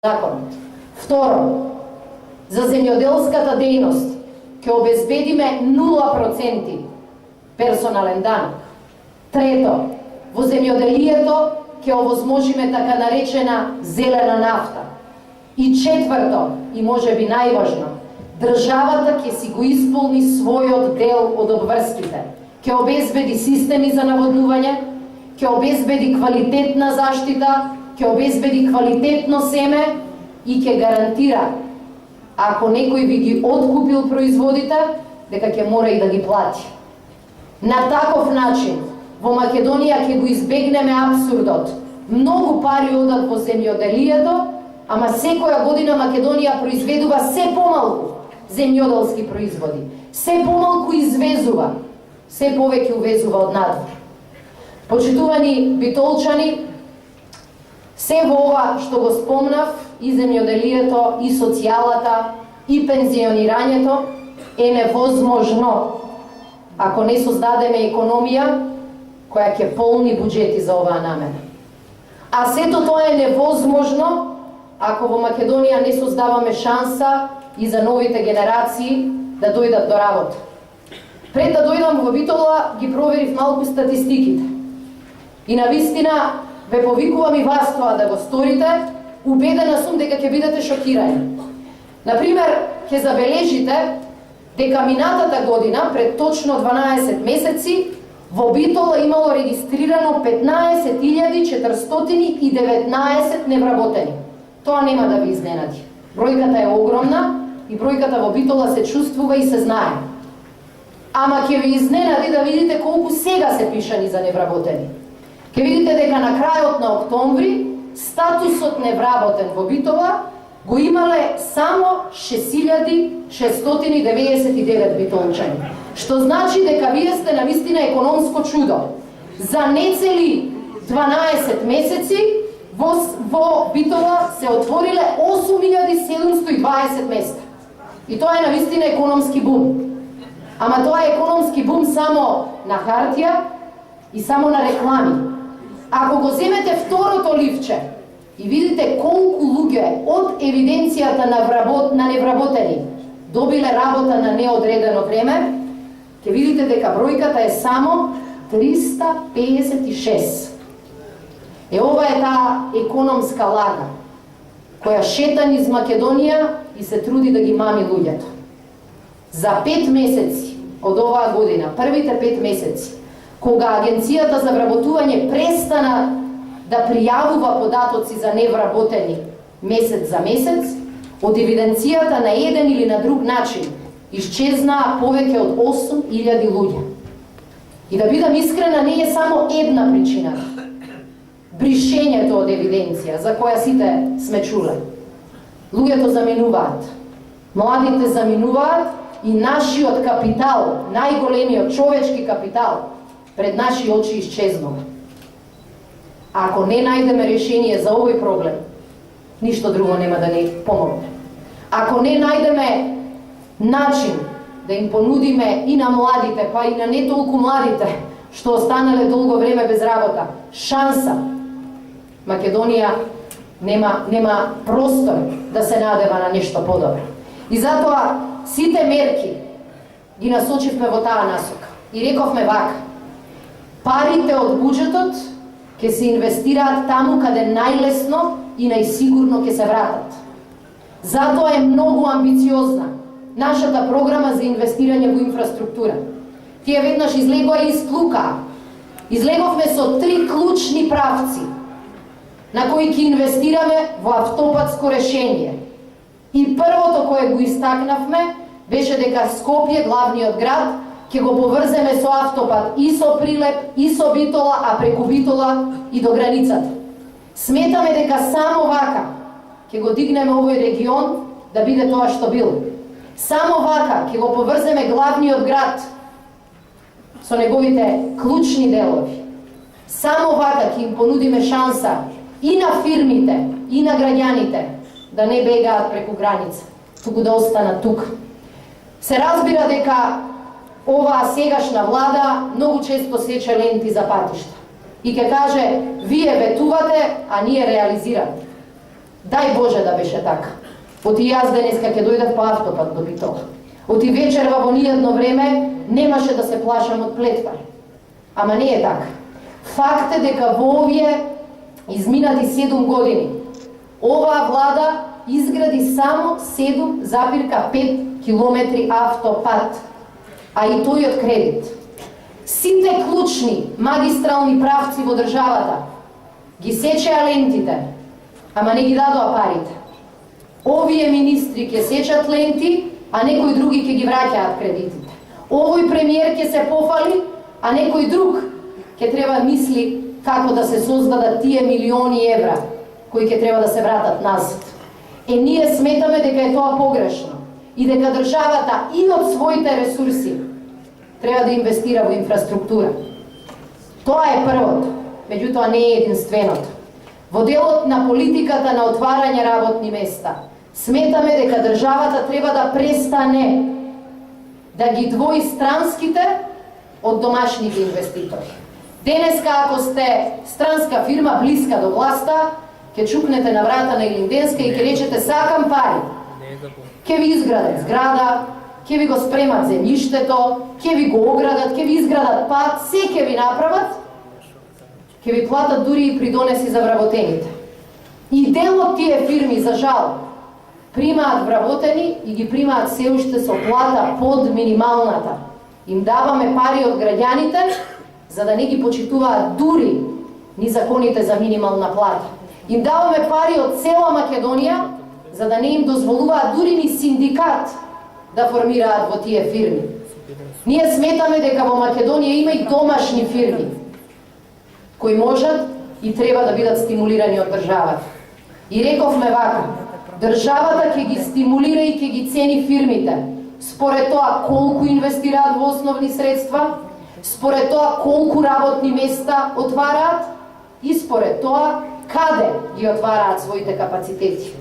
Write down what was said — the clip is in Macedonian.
законот. Второ, за земјоделската дејност ќе обезбедиме 0% персонален данок. Трето, во земјоделието ќе овозможиме така наречена зелена нафта. И четврто, и можеби најважно, државата ќе си го исполни својот дел од обврските. Ќе обезбеди системи за наводнување, ќе обезбеди квалитетна заштита, ќе обезбеди квалитетно семе и ќе гарантира, ако некој би ги откупил производите, дека ќе мора и да ги плати. На таков начин, во Македонија ќе го избегнеме абсурдот. Многу пари одат во земјоделието, ама секоја година Македонија произведува се помалку земјоделски производи. Се помалку извезува, се повеќе увезува од надвор. Почитувани битолчани, се во ова што го спомнав, и земјоделието, и социјалата, и пензионирањето, е невозможно ако не создадеме економија која ќе полни буџети за оваа намера. А сето тоа е невозможно ако во Македонија не создаваме шанса и за новите генерации да дојдат до работа. Пред да дојдам во Битола, ги проверив малку статистиките. И навистина ве повикувам и вас тоа да го сторите, убедена сум дека ќе бидете шокирани. Например, ќе забележите дека минатата година, пред точно 12 месеци, во Битола имало регистрирано 15.419 невработени. Тоа нема да ви изненади. Бројката е огромна и бројката во Битола се чувствува и се знае. Ама ќе ви изненади да видите колку сега се пишани за невработени. Ќе видите дека на крајот на октомври статусот невработен во Битола го имале само 6.699 битолчани. Што значи дека вие сте навистина економско чудо. За нецели 12 месеци во Битола се отвориле 8.720 места. И тоа е навистина економски бум. Ама тоа е економски бум само на хартија и само на реклами. Ако го земете второто ливче и видите колку луѓе од евиденцијата на невработени добиле работа на неодредено време, ќе видите дека бројката е само 356. Ова е таа економска лага, која шета низ Македонија и се труди да ги мами луѓето. За 5 месеци од оваа година, првите 5 месеци, кога Агенцијата за вработување престана да пријавува податоци за невработени месец за месец, од евиденцијата на еден или на друг начин исчезнаа повеќе од 8.000 луѓе. И да бидам искрена, не е само една причина. Бришењето од евиденција, за која сите сме чуле. Луѓето заминуваат, младите заминуваат и нашиот капитал, најголемиот човечки капитал, пред наши очи исчезнува. Ако не најдеме решение за овој проблем, ништо друго нема да ни помогне. Ако не најдеме начин да им понудиме и на младите, па и на не толку младите, што останале долго време без работа, шанса, Македонија нема простор да се надева на нешто подобро. И затоа сите мерки ги насочивме во таа насока. И рековме вака: парите од буџетот ќе се инвестираат таму каде најлесно и најсигурно ќе се вратат. Затоа е многу амбициозна нашата програма за инвестирање во инфраструктура. Тие веднаш излегоа и исклукаа. Излеговме со 3 клучни правци на кои ќе инвестираме во автопатско решение. И првото кое го истакнавме беше дека Скопје, главниот град, ќе го поврземе со автопат и со Прилеп, и со Битола, а преку Битола и до границата. Сметаме дека само вака ќе го дигнеме овој регион да биде тоа што бил. Само вака ќе го поврземе главниот град со неговите клучни делови. Само вака ќе им понудиме шанса и на фирмите, и на граѓаните да не бегаат преку граница, туку да останат тука. Се разбира дека оваа сегашна влада многу често сече ленти за патишта и ќе каже: вие ветувате, а ние реализираме. Дај Боже да беше така. Оти јас денеска ќе дојдев по автопат до Битола. Оти вечерва во ниедно време немаше да се плашам од плетвари. Ама не е така. Факт е дека во овие изминати 7 години оваа влада изгради само 7,5 километри автопат, а и тој од кредит. Сите клучни магистрални правци во државата ги сечеа лентите, ама не ги дадоа парите. Овие министри ќе сечат ленти, а некои други ќе ги враќаат кредитите. Овој премиер ќе се пофали, а некој друг ќе треба мисли како да се создадат тие милиони евра кои ќе треба да се вратат назад. Ние сметаме дека е тоа погрешно и дека државата и од своите ресурси треба да инвестира во инфраструктура. Тоа е првото, меѓутоа не е единственото. Во делот на политиката на отварање работни места, сметаме дека државата треба да престане да ги двои странските од домашните инвеститори. Денеска, ако сте странска фирма блиска до власта, ќе чукнете на врата на Илинденска и ќе речете сакам пари. Ќе ви изградат зграда, ќе ви го спремат земјиштето, ќе ви го оградат, ќе ви изградат пат, се ќе ви направат, ќе ви платат дури и придонеси за вработените. И дел од тие фирми, за жал, примаат вработени и ги примаат се уште со плата под минималната. Им даваме пари од граѓаните, за да не ги почитуваат дури ни законите за минимална плата. Им даваме пари од цела Македонија, за да не им дозволуваат дури ни синдикат да формираат во тие фирми. Ние сметаме дека во Македонија има и домашни фирми, кои можат и треба да бидат стимулирани од државата. И рековме вака, државата ќе ги стимулира и ќе ги цени фирмите, според тоа колку инвестираат во основни средства, според тоа колку работни места отвараат и според тоа каде ги отвараат своите капацитети.